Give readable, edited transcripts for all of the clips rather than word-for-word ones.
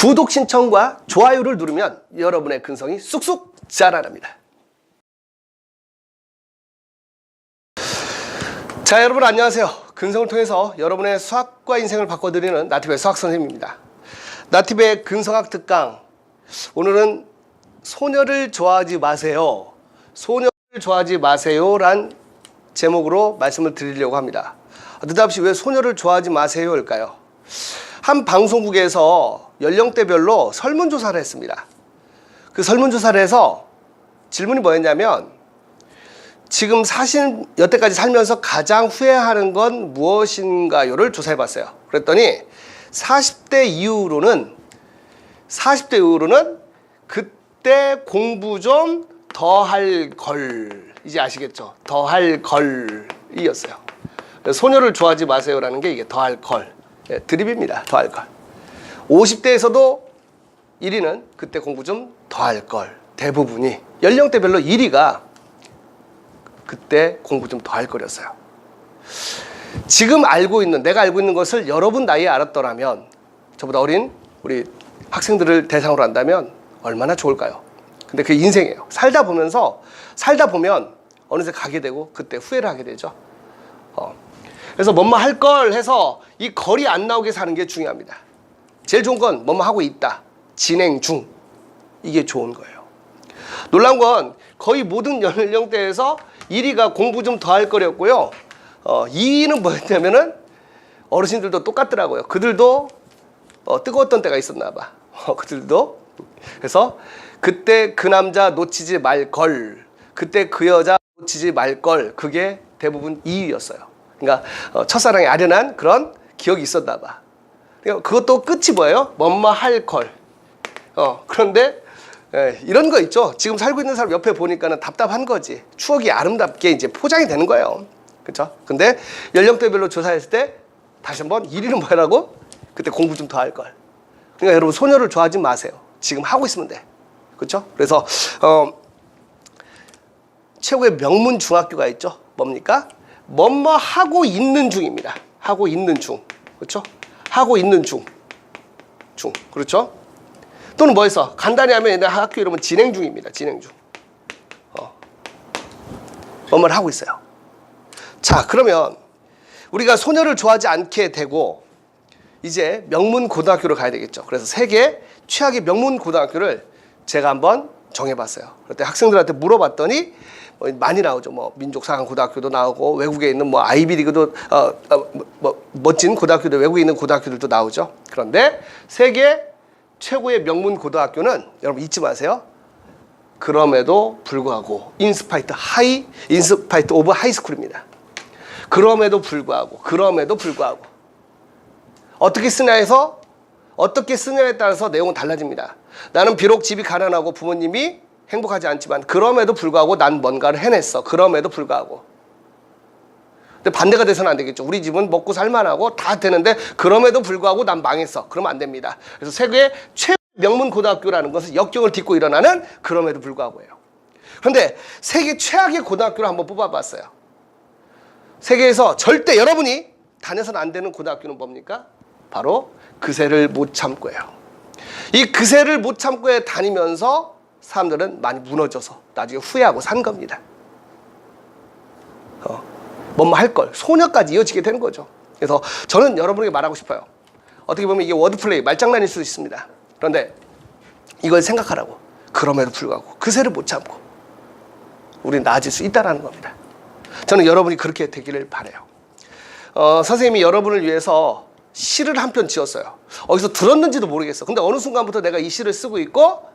구독 신청과 좋아요를 누르면 여러분의 근성이 쑥쑥 자라납니다. 자, 여러분 안녕하세요. 근성을 통해서 여러분의 수학과 인생을 바꿔드리는 나티브의 수학선생님입니다. 나티브의 근성학 특강, 오늘은 소녀를 좋아하지 마세요. 소녀를 좋아하지 마세요 란 제목으로 말씀을 드리려고 합니다. 느닷없이 왜 소녀를 좋아하지 마세요 할까요? 한 방송국에서 연령대별로 설문조사를 했습니다. 그 설문조사를 해서 질문이 뭐였냐면, 지금 여태까지 살면서 가장 후회하는 건 무엇인가요를 조사해봤어요. 그랬더니 40대 이후로는 그때 공부 좀 더 할 걸, 이제 아시겠죠? 더 할 걸이었어요. 소녀를 좋아하지 마세요라는 게 이게 더 할 걸, 드립입니다. 더 할 걸. 50대에서도 1위는 그때 공부 좀 더 할 걸. 대부분이 연령대별로 1위가 그때 공부 좀 더 할 거였어요. 지금 내가 알고 있는 것을 여러분 나이에 알았더라면, 저보다 어린 우리 학생들을 대상으로 한다면 얼마나 좋을까요? 근데 그게 인생이에요. 살다 보면 어느새 가게 되고 그때 후회를 하게 되죠. 그래서 뭐뭐 할 걸 해서 이 걸이 안 나오게 사는 게 중요합니다. 제일 좋은 건 뭐뭐 하고 있다, 진행 중, 이게 좋은 거예요. 놀라운 건 거의 모든 연령대에서 1위가 공부 좀 더 할 거였고요. 2위는 뭐였냐면은 어르신들도 똑같더라고요. 그들도 뜨거웠던 때가 있었나 봐. 그들도. 그래서 그때 그 남자 놓치지 말 걸, 그때 그 여자 놓치지 말 걸, 그게 대부분 2위였어요. 그러니까 첫사랑에 아련한 그런 기억이 있었나 봐. 그러니까 그것도 끝이 뭐예요? 뭐뭐 할 걸. 그런데 이런 거 있죠. 지금 살고 있는 사람 옆에 보니까는 답답한 거지. 추억이 아름답게 이제 포장이 되는 거예요. 그렇죠? 근데 연령대별로 조사했을 때 다시 한번 1위는 뭐라고? 그때 공부 좀 더 할 걸. 그러니까 여러분, 소녀를 좋아하지 마세요. 지금 하고 있으면 돼. 그렇죠? 그래서 최고의 명문 중학교가 있죠. 뭡니까? 뭐뭐 하고 있는 중입니다. 하고 있는 중. 그렇죠? 하고 있는 중. 그렇죠? 또는 뭐해서 간단히 하면 학교 이름은 진행 중입니다. 진행 중. 뭐뭐를 하고 있어요. 자, 그러면 우리가 소녀를 좋아하지 않게 되고 이제 명문 고등학교로 가야 되겠죠. 그래서 세계 최악의 명문 고등학교를 제가 한번 정해봤어요. 그때 학생들한테 물어봤더니 많이 나오죠. 뭐 민족사관 고등학교도 나오고, 외국에 있는 뭐 아이비리그도 멋진 고등학교도, 외국에 있는 고등학교들도 나오죠. 그런데 세계 최고의 명문 고등학교는 여러분 잊지 마세요. 그럼에도 불구하고 인스파이트 오브 하이스쿨입니다. 그럼에도 불구하고 어떻게 쓰냐에 따라서 내용은 달라집니다. 나는 비록 집이 가난하고 부모님이 행복하지 않지만 그럼에도 불구하고 난 뭔가를 해냈어. 그럼에도 불구하고. 근데 반대가 돼서는 안 되겠죠. 우리 집은 먹고 살만하고 다 되는데 그럼에도 불구하고 난 망했어. 그러면 안 됩니다. 그래서 세계 최고 명문 고등학교라는 것은 역경을 딛고 일어나는 그럼에도 불구하고예요. 그런데 세계 최악의 고등학교를 한번 뽑아봤어요. 세계에서 절대 여러분이 다녀서는 안 되는 고등학교는 뭡니까? 바로 그새를 못 참고예요. 이 그새를 못 참고에 다니면서 사람들은 많이 무너져서 나중에 후회하고 산 겁니다. 뭐뭐 할 걸, 소녀까지 이어지게 되는 거죠. 그래서 저는 여러분에게 말하고 싶어요. 어떻게 보면 이게 워드플레이, 말장난일 수도 있습니다. 그런데 이걸 생각하라고. 그럼에도 불구하고 그새를 못 참고 우리는 나아질 수 있다는 겁니다. 저는 여러분이 그렇게 되기를 바라요. 선생님이 여러분을 위해서 시를 한 편 지었어요. 어디서 들었는지도 모르겠어. 근데 어느 순간부터 내가 이 시를 쓰고 있고,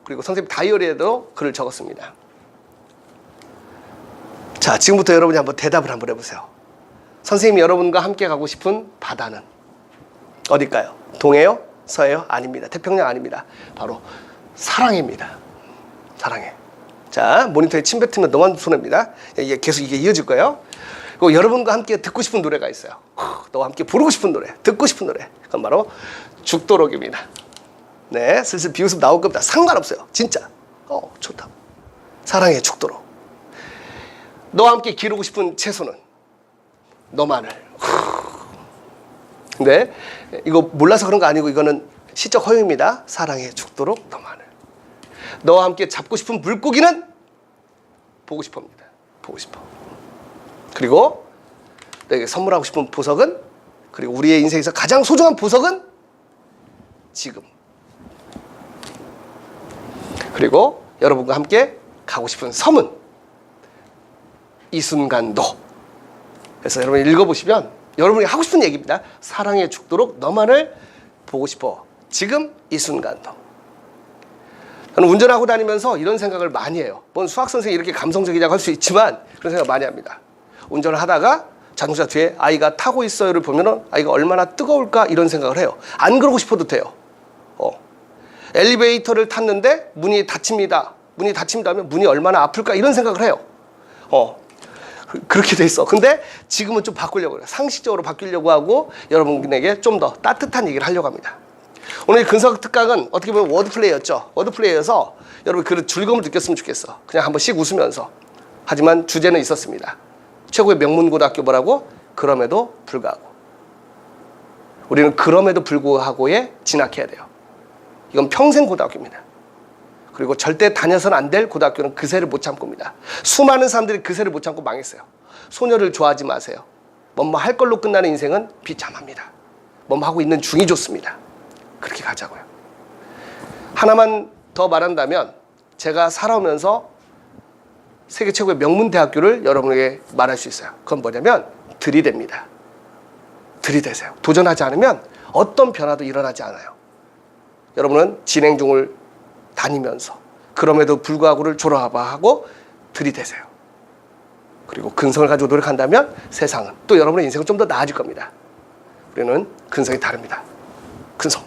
그리고 선생님 다이어리에도 글을 적었습니다. 자, 지금부터 여러분이 한번 대답을 한번 해보세요. 선생님이 여러분과 함께 가고 싶은 바다는 어딜까요? 동해요? 서해요? 아닙니다. 태평양 아닙니다. 바로 사랑해입니다. 사랑해. 자, 모니터에 침 뱉으면 너만 손해입니다. 이게 계속 이어질 거예요. 그리고 여러분과 함께 듣고 싶은 노래가 있어요. 너와 함께 부르고 싶은 노래, 듣고 싶은 노래. 그건 바로 죽도록입니다. 네, 슬슬 비웃음 나올 겁니다. 상관없어요. 진짜. 좋다. 사랑해, 죽도록. 너와 함께 기르고 싶은 채소는 너만을. 근데 이거 몰라서 그런 거 아니고 이거는 시적 허용입니다. 사랑에 죽도록 너만을. 너와 함께 잡고 싶은 물고기는 보고 싶어입니다. 보고 싶어. 그리고 너에게 선물하고 싶은 보석은, 그리고 우리의 인생에서 가장 소중한 보석은 지금. 그리고 여러분과 함께 가고 싶은 섬은 이 순간도. 그래서 여러분이 읽어보시면 여러분이 하고 싶은 얘기입니다. 사랑에 죽도록 너만을 보고 싶어. 지금 이 순간도. 저는 운전하고 다니면서 이런 생각을 많이 해요. 뭔 수학 선생이 이렇게 감성적이냐고 할 수 있지만 그런 생각 많이 합니다. 운전을 하다가 자동차 뒤에 아이가 타고 있어요를 보면은 아이가 얼마나 뜨거울까 이런 생각을 해요. 안 그러고 싶어도 돼요. 엘리베이터를 탔는데 문이 닫힙니다. 문이 닫힙니다 하면 문이 얼마나 아플까 이런 생각을 해요. 그렇게 돼 있어. 근데 지금은 좀 바꾸려고 해요. 상식적으로 바뀌려고 하고 여러분에게 좀 더 따뜻한 얘기를 하려고 합니다. 오늘 근석 특강은 어떻게 보면 워드플레이였죠. 워드플레이여서 여러분 그 즐거움을 느꼈으면 좋겠어. 그냥 한 번씩 웃으면서. 하지만 주제는 있었습니다. 최고의 명문고등학교 뭐라고? 그럼에도 불구하고. 우리는 그럼에도 불구하고에 진학해야 돼요. 이건 평생 고등학교입니다. 그리고 절대 다녀서는 안 될 고등학교는 그새를 못 참고입니다. 수많은 사람들이 그새를 못 참고 망했어요. 소녀를 좋아하지 마세요. 뭐뭐 할 걸로 끝나는 인생은 비참합니다. 뭐뭐 하고 있는 중이 좋습니다. 그렇게 가자고요. 하나만 더 말한다면 제가 살아오면서 세계 최고의 명문대학교를 여러분에게 말할 수 있어요. 그건 뭐냐면 들이댑니다. 들이대세요. 도전하지 않으면 어떤 변화도 일어나지 않아요. 여러분은 진행 중을 다니면서 그럼에도 불구하고를 졸업하고 들이대세요. 그리고 근성을 가지고 노력한다면 세상은 또 여러분의 인생은 좀 더 나아질 겁니다. 우리는 근성이 다릅니다. 근성.